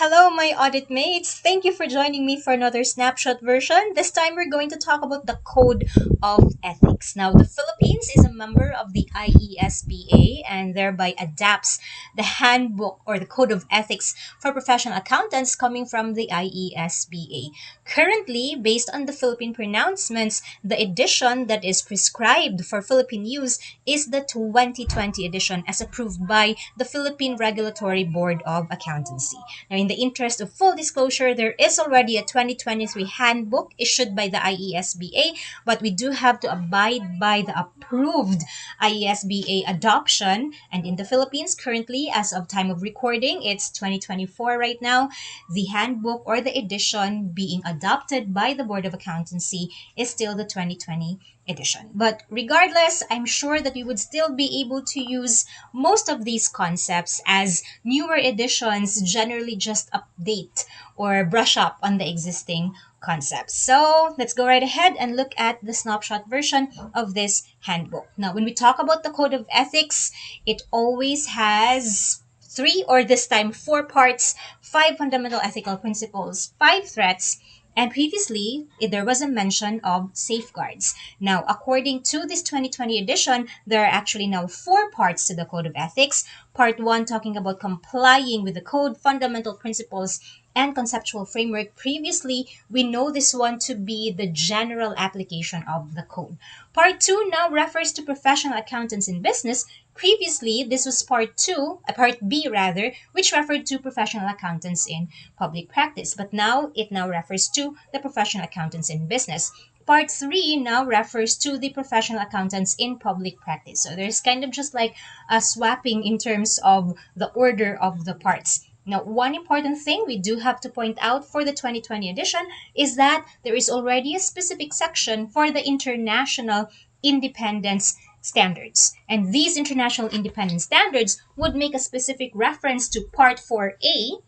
Hello, my audit mates. Thank you for joining me for another snapshot version. This time we're going to talk about the Code of Ethics. Now, the Philippines is a member of the IESBA and thereby adapts the handbook or the Code of Ethics for professional accountants coming from the IESBA. Currently, based on the Philippine pronouncements, the edition that is prescribed for Philippine use is the 2020 edition as approved by the Philippine Regulatory Board of Accountancy. Now, in the interest of full disclosure, there is already a 2023 handbook issued by the IESBA, but we do have to abide by the approved IESBA adoption. And in the Philippines, currently, as of time of recording, it's 2024 right now. The handbook or the edition being adopted by the Board of Accountancy is still the 2020 edition. But regardless, I'm sure that we would still be able to use most of these concepts as newer editions generally just update or brush up on the existing concepts. So let's go right ahead and look at the snapshot version of this handbook. Now, when we talk about the Code of Ethics, it always has three or this time four parts, five fundamental ethical principles, five threats, and previously, there was a mention of safeguards. Now, according to this 2020 edition, there are actually now four parts to the Code of Ethics. Part 1 talking about complying with the code, fundamental principles, and conceptual framework. Previously, we know this one to be the general application of the code. Part 2 now refers to professional accountants in business. Previously, this was part 2, part B rather, which referred to professional accountants in public practice. But now, it now refers to the professional accountants in business. Part 3 now refers to the professional accountants in public practice. So there's kind of just like a swapping in terms of the order of the parts. Now, one important thing we do have to point out for the 2020 edition is that there is already a specific section for the international independence standards. And these international independence standards would make a specific reference to Part 4A,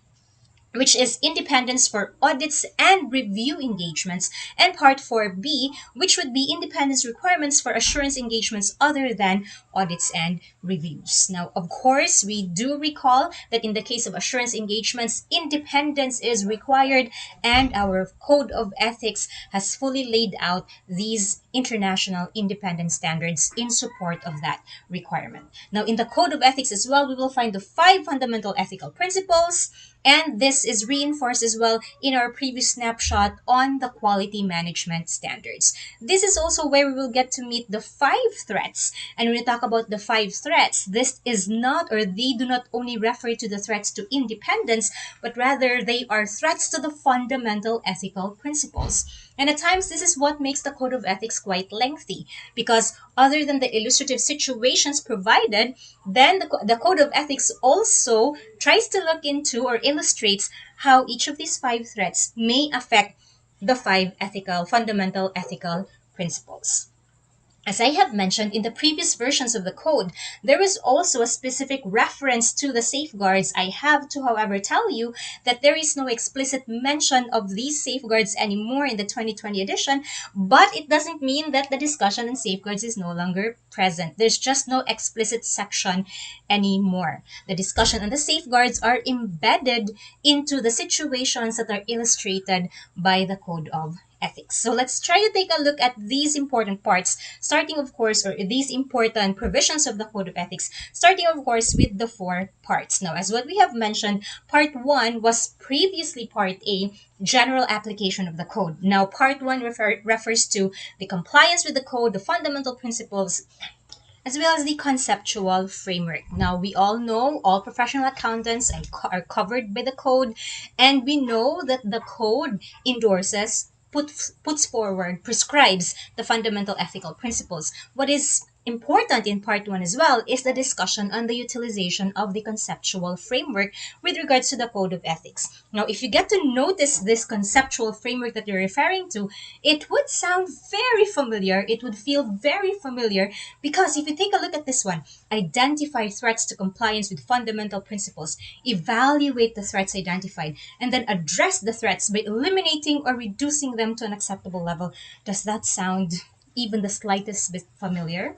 which is independence for audits and review engagements, and Part 4B, which would be independence requirements for assurance engagements other than audits and reviews. Now, of course, we do recall that in the case of assurance engagements, independence is required, and our Code of Ethics has fully laid out these international independence standards in support of that requirement. Now, in the Code of Ethics as well, we will find the five fundamental ethical principles, and this is reinforced as well in our previous snapshot on the quality management standards. This is also where we will get to meet the five threats. And when we talk about the five threats, this is not, or they do not only refer to the threats to independence, but rather they are threats to the fundamental ethical principles. And at times, this is what makes the Code of Ethics quite lengthy, because other than the illustrative situations provided, then the Code of Ethics also tries to look into or illustrates how each of these five threats may affect the five fundamental ethical principles. As I have mentioned in the previous versions of the code, there is also a specific reference to the safeguards. I have to, however, tell you that there is no explicit mention of these safeguards anymore in the 2020 edition, but it doesn't mean that the discussion on safeguards is no longer present. There's just no explicit section anymore. The discussion on the safeguards are embedded into the situations that are illustrated by the Code of Ethics. So let's try to take a look at these important parts, starting of course, or these important provisions of the Code of Ethics, starting of course with the four parts. Now, as what we have mentioned, Part 1 was previously Part A, general application of the code. Now, Part 1 refers to the compliance with the code, the fundamental principles, as well as the conceptual framework. Now, we all know all professional accountants are covered by the code, and we know that the code endorses, puts forward, prescribes the fundamental ethical principles. What is important in Part 1 as well is the discussion on the utilization of the conceptual framework with regards to the Code of Ethics. Now, if you get to notice this conceptual framework that you're referring to, it would sound very familiar. It would feel very familiar because if you take a look at this one, identify threats to compliance with fundamental principles, evaluate the threats identified, and then address the threats by eliminating or reducing them to an acceptable level. Does that sound even the slightest bit familiar?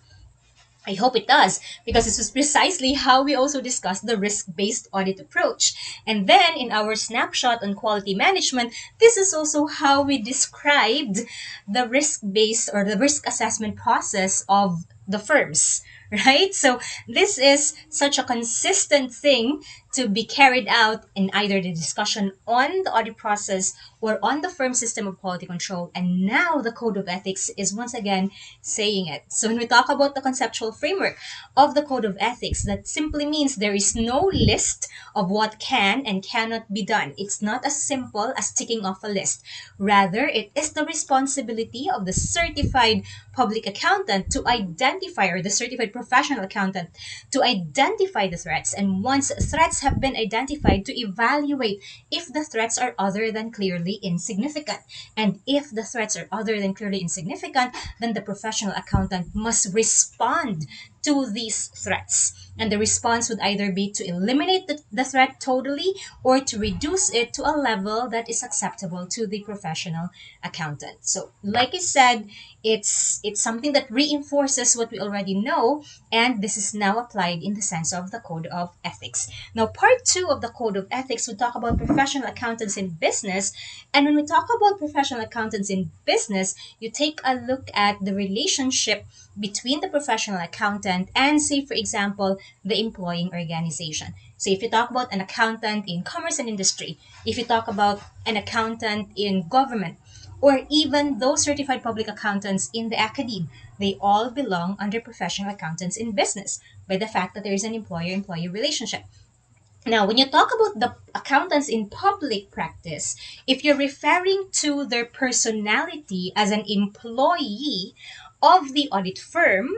I hope it does, because this is precisely how we also discussed the risk-based audit approach. And then in our snapshot on quality management, this is also how we described the risk-based or the risk assessment process of the firms, right? So this is such a consistent thing to be carried out in either the discussion on the audit process or on the firm system of quality control. And now the code of ethics is once again saying it. So when we talk about the conceptual framework of the code of ethics, that simply means there is no list of what can and cannot be done. It's not as simple as ticking off a list. Rather, it is the responsibility of the certified public accountant to identify, or the certified professional accountant to identify the threats, and once threats have been identified, to evaluate if the threats are other than clearly insignificant. And if the threats are other than clearly insignificant, then the professional accountant must respond to these threats. And the response would either be to eliminate the threat totally, or to reduce it to a level that is acceptable to the professional accountant. So, like I said, it's something that reinforces what we already know, and this is now applied in the sense of the code of ethics. Now, part two of the code of ethics, we talk about professional accountants in business. And when we talk about professional accountants in business, you take a look at the relationship between the professional accountant and, say, for example, the employing organization. So if you talk about an accountant in commerce and industry, if you talk about an accountant in government, or even those certified public accountants in the academe, they all belong under professional accountants in business by the fact that there is an employer-employee relationship. Now, when you talk about the accountants in public practice, if you're referring to their personality as an employee of the audit firm,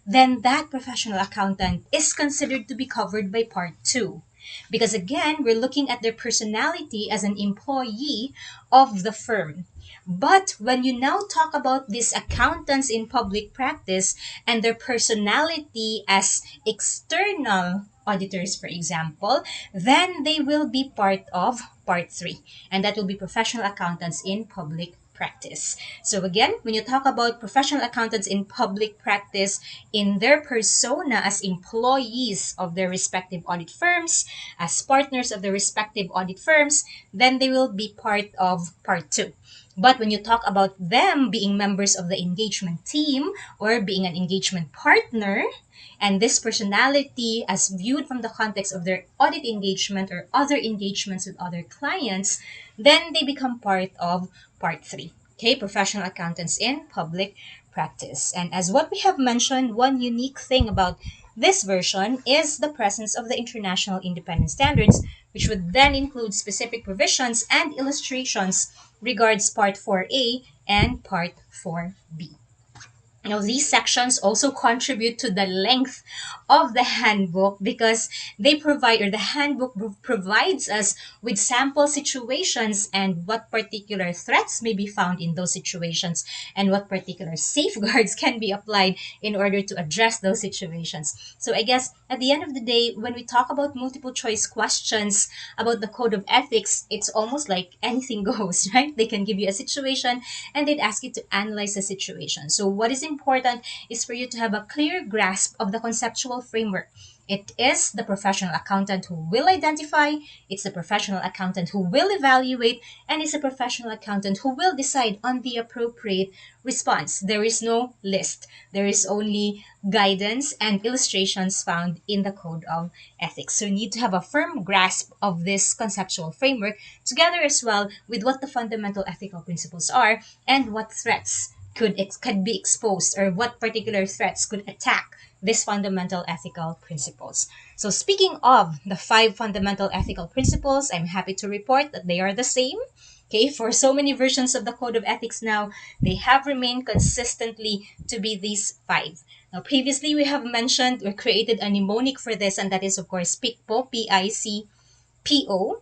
then that professional accountant is considered to be covered by part two. Because again, we're looking at their personality as an employee of the firm. But when you now talk about these accountants in public practice and their personality as external auditors, for example, then they will be part of part three. And that will be professional accountants in public practice. So again, when you talk about professional accountants in public practice in their persona as employees of their respective audit firms, as partners of their respective audit firms, then they will be part of part two. But when you talk about them being members of the engagement team or being an engagement partner, and this personality as viewed from the context of their audit engagement or other engagements with other clients, then they become part of part three. Okay, professional accountants in public practice. And as what we have mentioned, one unique thing about this version is the presence of the international independent standards, which would then include specific provisions and illustrations regards Part 4A and Part 4B. Now, these sections also contribute to the length of the handbook because they provide, or the handbook provides us with sample situations and what particular threats may be found in those situations and what particular safeguards can be applied in order to address those situations. So I guess at the end of the day, when we talk about multiple choice questions about the code of ethics, it's almost like anything goes, right? They can give you a situation and they'd ask you to analyze the situation. So what is important is for you to have a clear grasp of the conceptual framework. It is the professional accountant who will identify, it's the professional accountant who will evaluate, and it's a professional accountant who will decide on the appropriate response. There is no list. There is only guidance and illustrations found in the code of ethics. So you need to have a firm grasp of this conceptual framework together as well with what the fundamental ethical principles are and what threats could be exposed, or what particular threats could attack these fundamental ethical principles. So speaking of the 5 fundamental ethical principles, I'm happy to report that they are the same. Okay, for so many versions of the Code of Ethics now, they have remained consistently to be these 5. Now, previously we have mentioned or created a mnemonic for this, and that is, of course, PICPO, PICPO.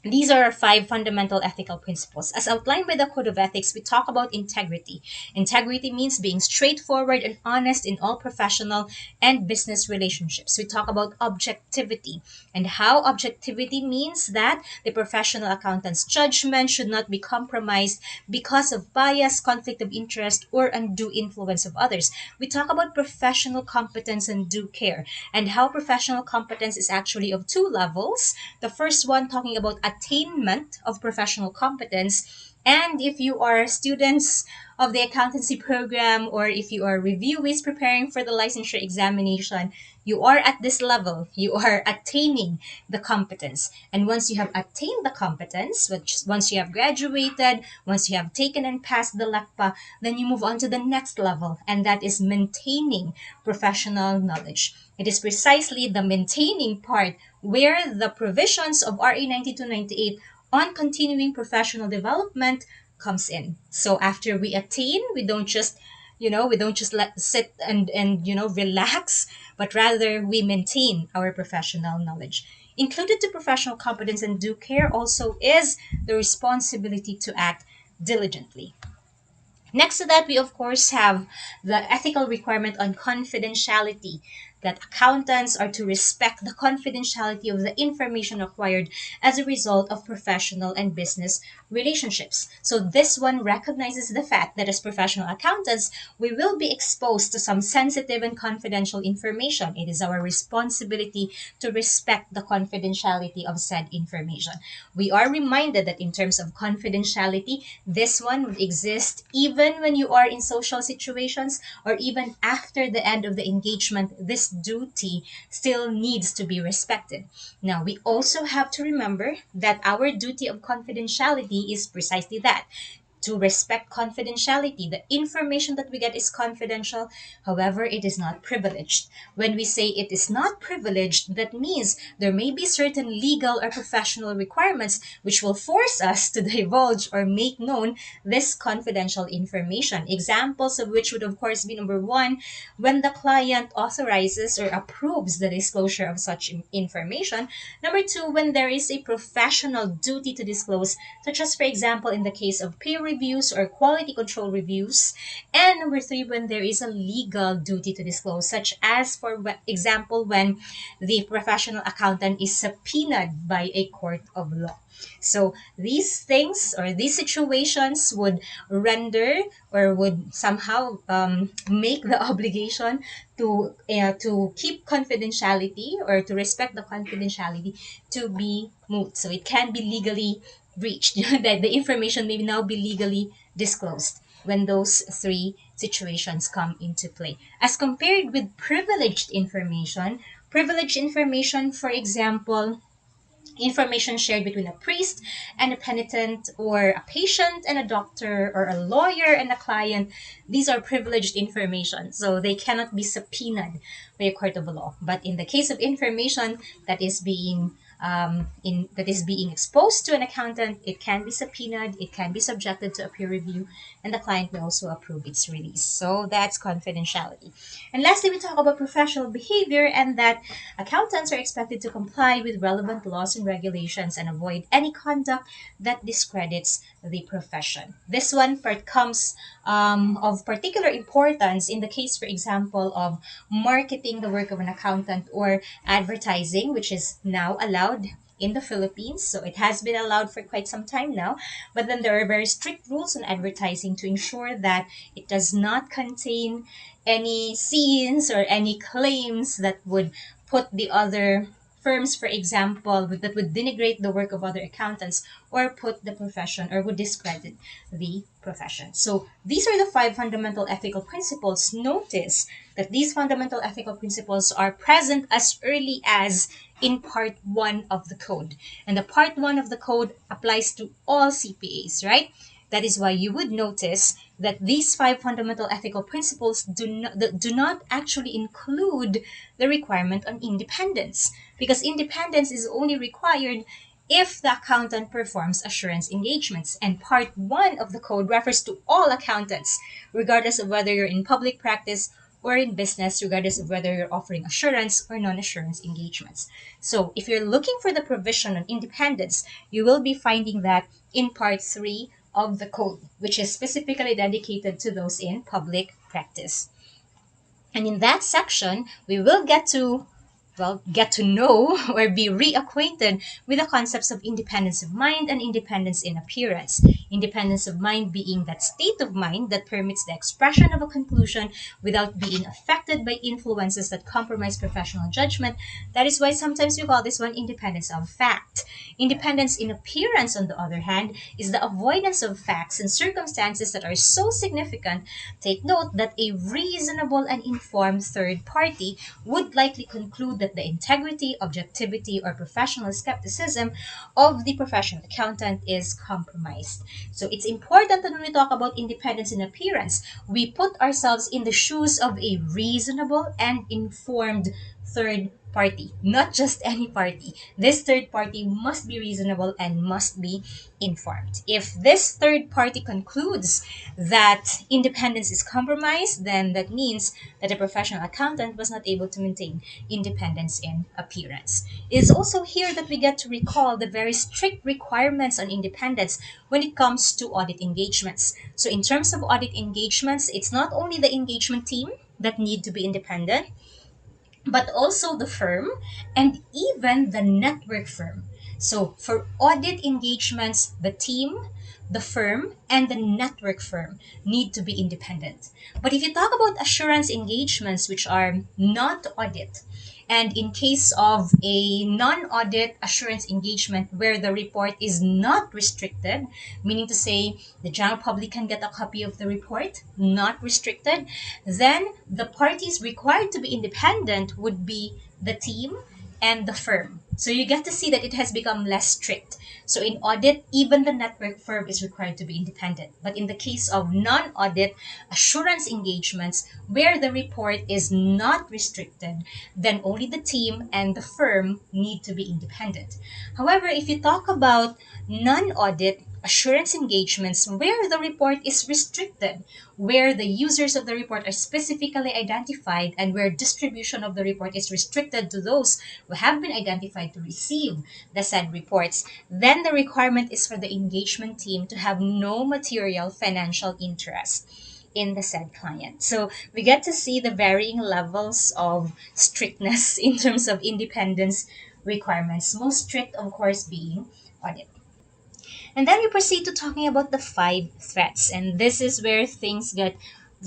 These are our five fundamental ethical principles. As outlined by the Code of Ethics, we talk about integrity. Integrity means being straightforward and honest in all professional and business relationships. We talk about objectivity and how objectivity means that the professional accountant's judgment should not be compromised because of bias, conflict of interest, or undue influence of others. We talk about professional competence and due care and how professional competence is actually of two levels. The first one talking about attainment of professional competence. And if you are students of the accountancy program or if you are reviewees preparing for the licensure examination, you are at this level. You are attaining the competence. And once you have attained the competence, which once you have graduated, once you have taken and passed the LACPA, then you move on to the next level, and that is maintaining professional knowledge. It is precisely the maintaining part where the provisions of RA 9298 on continuing professional development comes in. So after we attain, we don't just let sit and relax, but rather we maintain our professional knowledge. Included to professional competence and due care also is the responsibility to act diligently. Next to that, we of course have the ethical requirement on confidentiality, that accountants are to respect the confidentiality of the information acquired as a result of professional and business relationships. So this one recognizes the fact that as professional accountants, we will be exposed to some sensitive and confidential information. It is our responsibility to respect the confidentiality of said information. We are reminded that in terms of confidentiality, this one would exist even when you are in social situations or even after the end of the engagement. This duty still needs to be respected. Now, we also have to remember that our duty of confidentiality is precisely that, to respect confidentiality. The information that we get is confidential, however, it is not privileged. When we say it is not privileged, that means there may be certain legal or professional requirements which will force us to divulge or make known this confidential information. Examples of which would, of course, be number one, when the client authorizes or approves the disclosure of such information. Number two, when there is a professional duty to disclose, such as, for example, in the case of peer reviews or quality control reviews. And number three, when there is a legal duty to disclose, such as, for example, when the professional accountant is subpoenaed by a court of law. So these things or these situations would render or would somehow make the obligation to keep confidentiality or to respect the confidentiality to be moot. So it can be legally breached. That the information may now be legally disclosed when those three situations come into play. As compared with privileged information, for example, information shared between a priest and a penitent, or a patient and a doctor, or a lawyer and a client. These are privileged information, so they cannot be subpoenaed by a court of law. But in the case of information that is being exposed to an accountant, it can be subpoenaed, it can be subjected to a peer review, and the client may also approve its release. So that's confidentiality. And lastly, we talk about professional behavior, and that accountants are expected to comply with relevant laws and regulations and avoid any conduct that discredits the profession. This one part comes of particular importance in the case, for example, of marketing the work of an accountant or advertising, which is now allowed in the Philippines. So it has been allowed for quite some time now. But then there are very strict rules on advertising to ensure that it does not contain any scenes or any claims that would put the other firms, for example, that would denigrate the work of other accountants or put the profession or would discredit the profession. So these are the five fundamental ethical principles. Notice that these fundamental ethical principles are present as early as in part 1 of the code. And the part 1 of the code applies to all CPAs, right? That is why you would notice that these five fundamental ethical principles do not actually include the requirement on independence, because independence is only required if the accountant performs assurance engagements. And part 1 of the code refers to all accountants, regardless of whether you're in public practice or in business, regardless of whether you're offering assurance or non-assurance engagements. So if you're looking for the provision on independence, you will be finding that in part 3 of the code, which is specifically dedicated to those in public practice. And in that section, we will get to know or be reacquainted with the concepts of independence of mind and independence in appearance. Independence of mind being that state of mind that permits the expression of a conclusion without being affected by influences that compromise professional judgment. That is why sometimes we call this one independence of fact. Independence in appearance, on the other hand, is the avoidance of facts and circumstances that are so significant. Take note that a reasonable and informed third party would likely conclude that the integrity, objectivity, or professional skepticism of the professional accountant is compromised. So it's important that when we talk about independence in appearance, we put ourselves in the shoes of a reasonable and informed third party, not just any party. This third party must be reasonable and must be informed. If this third party concludes that independence is compromised, then that means that a professional accountant was not able to maintain independence in appearance. It is also here that we get to recall the very strict requirements on independence when it comes to audit engagements. So in terms of audit engagements, it's not only the engagement team that need to be independent, but also the firm and even the network firm. So for audit engagements, the team, the firm, and the network firm need to be independent. But if you talk about assurance engagements, which are not audit, and in case of a non-audit assurance engagement where the report is not restricted, meaning to say the general public can get a copy of the report, not restricted, then the parties required to be independent would be the team and the firm. So you get to see that it has become less strict. So in audit, even the network firm is required to be independent. But in the case of non-audit assurance engagements where the report is not restricted, then only the team and the firm need to be independent. However, if you talk about non-audit assurance engagements where the report is restricted, where the users of the report are specifically identified, and where distribution of the report is restricted to those who have been identified to receive the said reports, then the requirement is for the engagement team to have no material financial interest in the said client. So we get to see the varying levels of strictness in terms of independence requirements, most strict, of course, being audit. And then we proceed to talking about the 5 threats. And this is where things get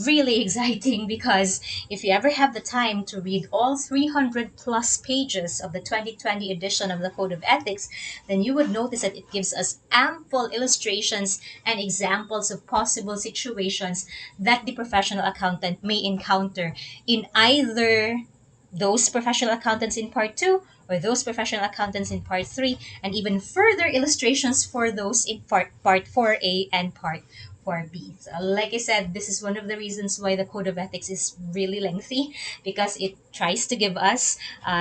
really exciting because if you ever have the time to read all 300 plus pages of the 2020 edition of the Code of Ethics, then you would notice that it gives us ample illustrations and examples of possible situations that the professional accountant may encounter in either those professional accountants in part 2 or those professional accountants in part 3, and even further illustrations for those in part 4A and part 4B. So like I said, this is one of the reasons why the Code of Ethics is really lengthy, because it tries to give us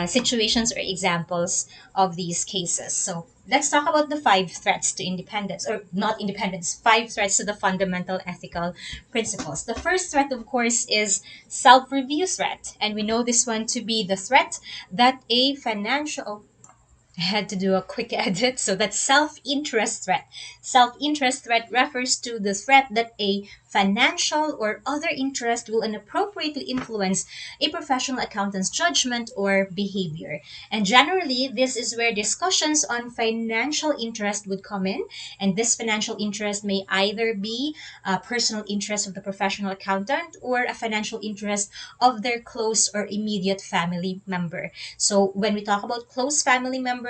situations or examples of these cases. So let's talk about the 5 threats to independence, or not independence, 5 threats to the fundamental ethical principles. The first threat, of course, is self-review threat. And we know this one to be the threat that a financial, I had to do a quick edit. So that's self-interest threat. Self-interest threat refers to the threat that a financial or other interest will inappropriately influence a professional accountant's judgment or behavior. And generally, this is where discussions on financial interest would come in. And this financial interest may either be a personal interest of the professional accountant or a financial interest of their close or immediate family member. So when we talk about close family members,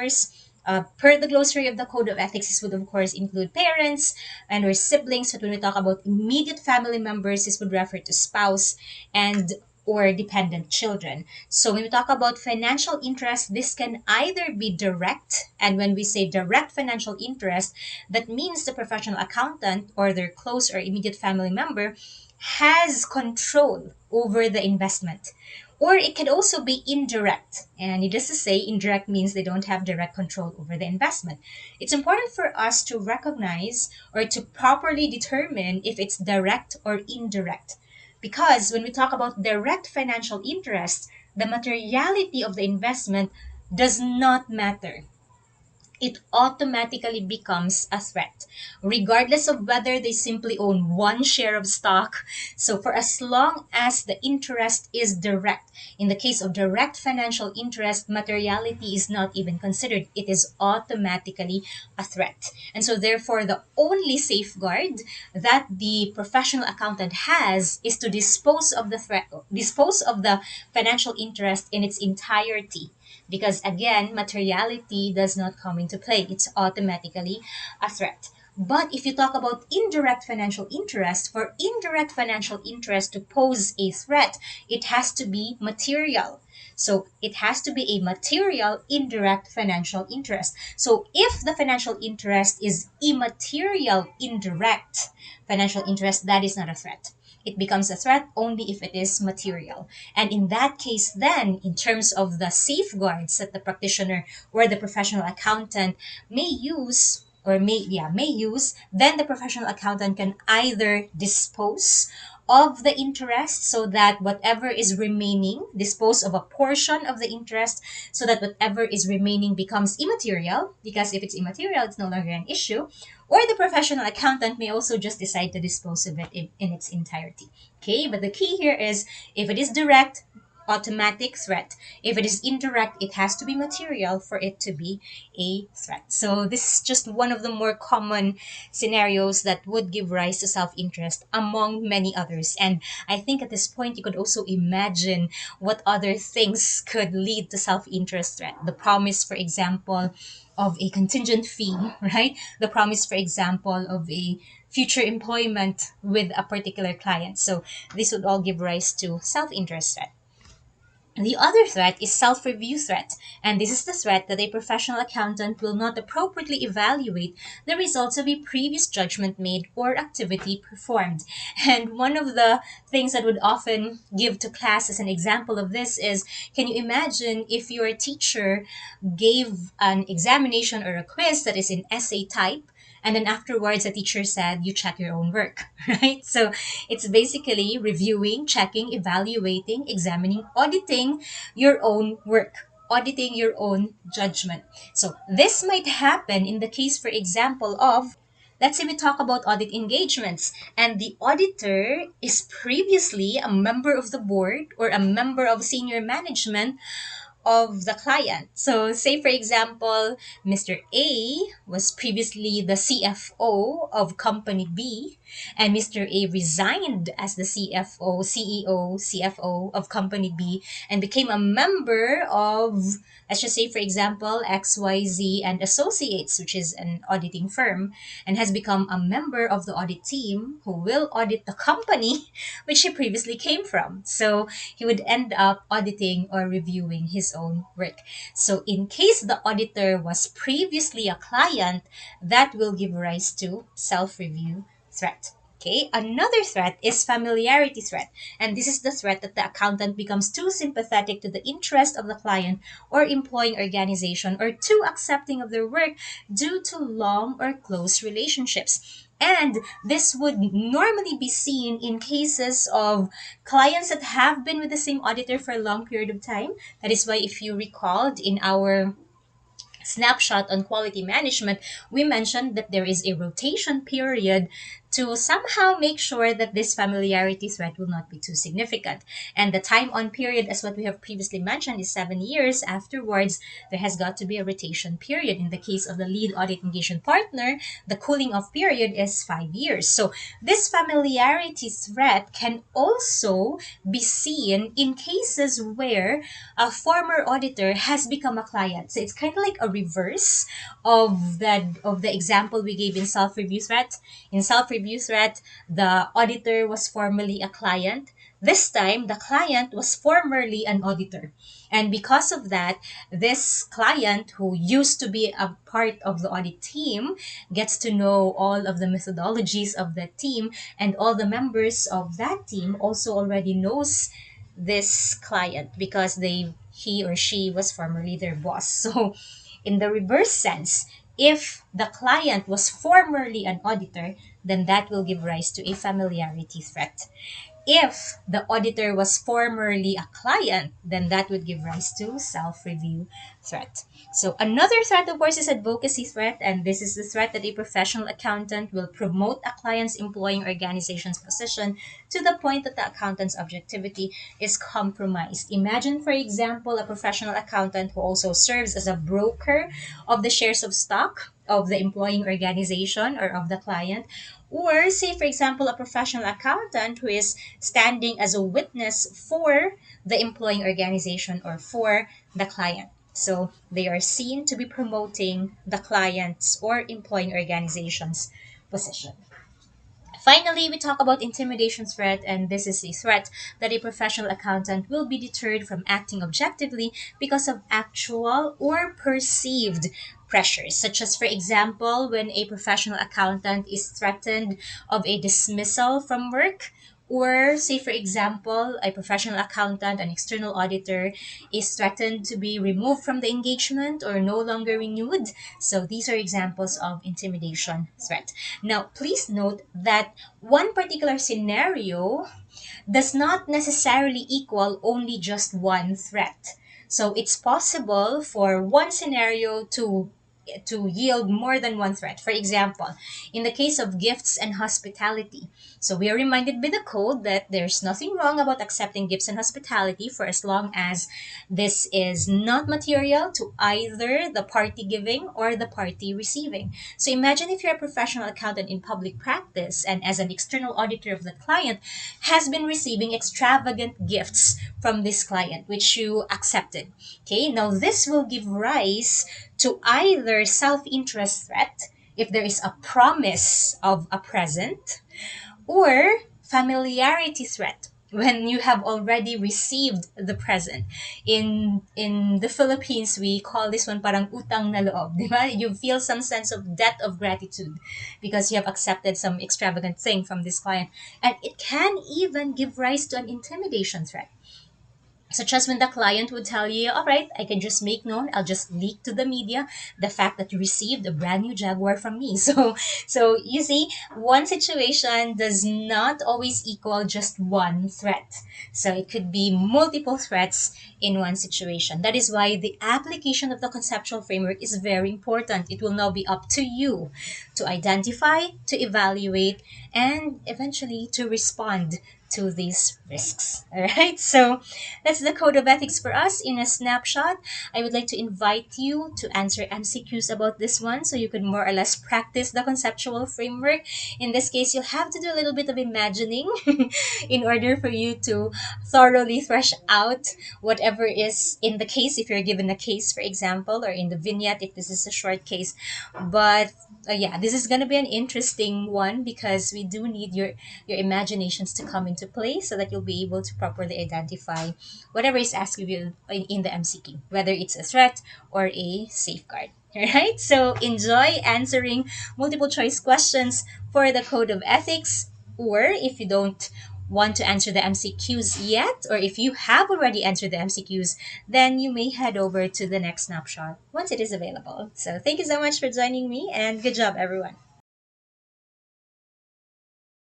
per the glossary of the Code of Ethics, this would of course include parents and or siblings. But when we talk about immediate family members, this would refer to spouse and or dependent children. So when we talk about financial interest, this can either be direct, and when we say direct financial interest, that means the professional accountant or their close or immediate family member has control over the investment. Or it can also be indirect. And needless to say, indirect means they don't have direct control over the investment. It's important for us to recognize or to properly determine if it's direct or indirect. Because when we talk about direct financial interest, the materiality of the investment does not matter. It automatically becomes a threat, regardless of whether they simply own one share of stock. So, for as long as the interest is direct, in the case of direct financial interest, materiality is not even considered. It is automatically a threat. And so, therefore, the only safeguard that the professional accountant has is to dispose of the financial interest in its entirety, because again, materiality does not come into play. It's automatically a threat. But if you talk about indirect financial interest, for indirect financial interest to pose a threat, it has to be material. So it has to be a material indirect financial interest. So if the financial interest is immaterial indirect financial interest, that is not a threat. It becomes a threat only if it is material. And in that case, then, in terms of the safeguards that the practitioner or the professional accountant may use, then the professional accountant can either dispose of the interest so that whatever is remaining, dispose of a portion of the interest so that whatever is remaining becomes immaterial, because if it's immaterial, it's no longer an issue. Or the professional accountant may also just decide to dispose of it in its entirety. Okay, but the key here is if it is direct, automatic threat. If it is indirect, it has to be material for it to be a threat. So this is just one of the more common scenarios that would give rise to self-interest among many others. And I think at this point you could also imagine what other things could lead to self-interest threat. The promise, for example, of a contingent fee, right? The promise, for example, of a future employment with a particular client. So this would all give rise to self-interest threat. The other threat is self-review threat, and this is the threat that a professional accountant will not appropriately evaluate the results of a previous judgment made or activity performed. And one of the things that would often give to class as an example of this is, can you imagine if your teacher gave an examination or a quiz that is in essay type, and then afterwards the teacher said you check your own work, right? So it's basically reviewing, checking, evaluating, examining, auditing your own work, auditing your own judgment. So this might happen in the case, for example, of, let's say we talk about audit engagements, and the auditor is previously a member of the board or a member of senior management of the client. So, say for example, Mr. A was previously the CFO of company B, and Mr. A resigned as the CEO, CFO of company B, and became a member of, let's just say, for example, XYZ and Associates, which is an auditing firm, and has become a member of the audit team who will audit the company which he previously came from. So he would end up auditing or reviewing his own work. So in case the auditor was previously a client, that will give rise to self-review threat. Okay, another threat is familiarity threat. And this is the threat that the accountant becomes too sympathetic to the interest of the client or employing organization, or too accepting of their work due to long or close relationships. And this would normally be seen in cases of clients that have been with the same auditor for a long period of time. That is why, if you recalled in our snapshot on quality management, we mentioned that there is a rotation period to somehow make sure that this familiarity threat will not be too significant. And the time on period, as what we have previously mentioned, is 7 years. Afterwards, there has got to be a rotation period. In the case of the lead audit engagement partner, the cooling off period is 5 years. So this familiarity threat can also be seen in cases where a former auditor has become a client. So it's kind of like a reverse of the example we gave in self-review threat. In self-review threat, the auditor was formerly a client. This time, the client was formerly an auditor. And because of that, this client who used to be a part of the audit team gets to know all of the methodologies of that team, and all the members of that team also already knows this client because he or she was formerly their boss. So in the reverse sense, if the client was formerly an auditor, then that will give rise to a familiarity threat. If the auditor was formerly a client, then that would give rise to self-review threat. So another threat, of course, is advocacy threat, and this is the threat that a professional accountant will promote a client's employing organization's position to the point that the accountant's objectivity is compromised. Imagine, for example, a professional accountant who also serves as a broker of the shares of stock of the employing organization or of the client, or say, for example, a professional accountant who is standing as a witness for the employing organization or for the client. So they are seen to be promoting the client's or employing organization's position. Finally, we talk about intimidation threat, and this is a threat that a professional accountant will be deterred from acting objectively because of actual or perceived pressures, such as, for example, when a professional accountant is threatened of a dismissal from work, or say, for example, a professional accountant, an external auditor, is threatened to be removed from the engagement or no longer renewed. So these are examples of intimidation threat. Now, please note that one particular scenario does not necessarily equal only just one threat. So it's possible for one scenario to yield more than one threat. For example, in the case of gifts and hospitality, so we are reminded by the code that there's nothing wrong about accepting gifts and hospitality for as long as this is not material to either the party giving or the party receiving. So imagine if you're a professional accountant in public practice and as an external auditor of the client has been receiving extravagant gifts from this client which you accepted. Okay, now this will give rise to either self-interest threat if there is a promise of a present, or familiarity threat when you have already received the present. In the Philippines, we call this one parang utang na loob, di ba? You feel some sense of debt of gratitude because you have accepted some extravagant thing from this client. And it can even give rise to an intimidation threat, such as when the client would tell you, all right, I can just make known, I'll just leak to the media the fact that you received a brand new Jaguar from me. So you see, one situation does not always equal just one threat. So it could be multiple threats in one situation. That is why the application of the conceptual framework is very important. It will now be up to you to identify, to evaluate, and eventually to respond to these risks. All right, so that's the code of ethics for us in a snapshot. I would like to invite you to answer MCQs about this one so you could more or less practice the conceptual framework. In this case, you'll have to do a little bit of imagining in order for you to thoroughly thresh out whatever is in the case, if you're given a case, for example, or in the vignette if this is a short case. But yeah, this is going to be an interesting one because we do need your imaginations to come into play so that you'll be able to properly identify whatever is asked of you in the MCQ, whether it's a threat or a safeguard. All right, so enjoy answering multiple choice questions for the code of ethics, or if you don't want to answer the MCQs yet, or if you have already answered the MCQs, then you may head over to the next snapshot once it is available. So thank you so much for joining me, and good job, everyone.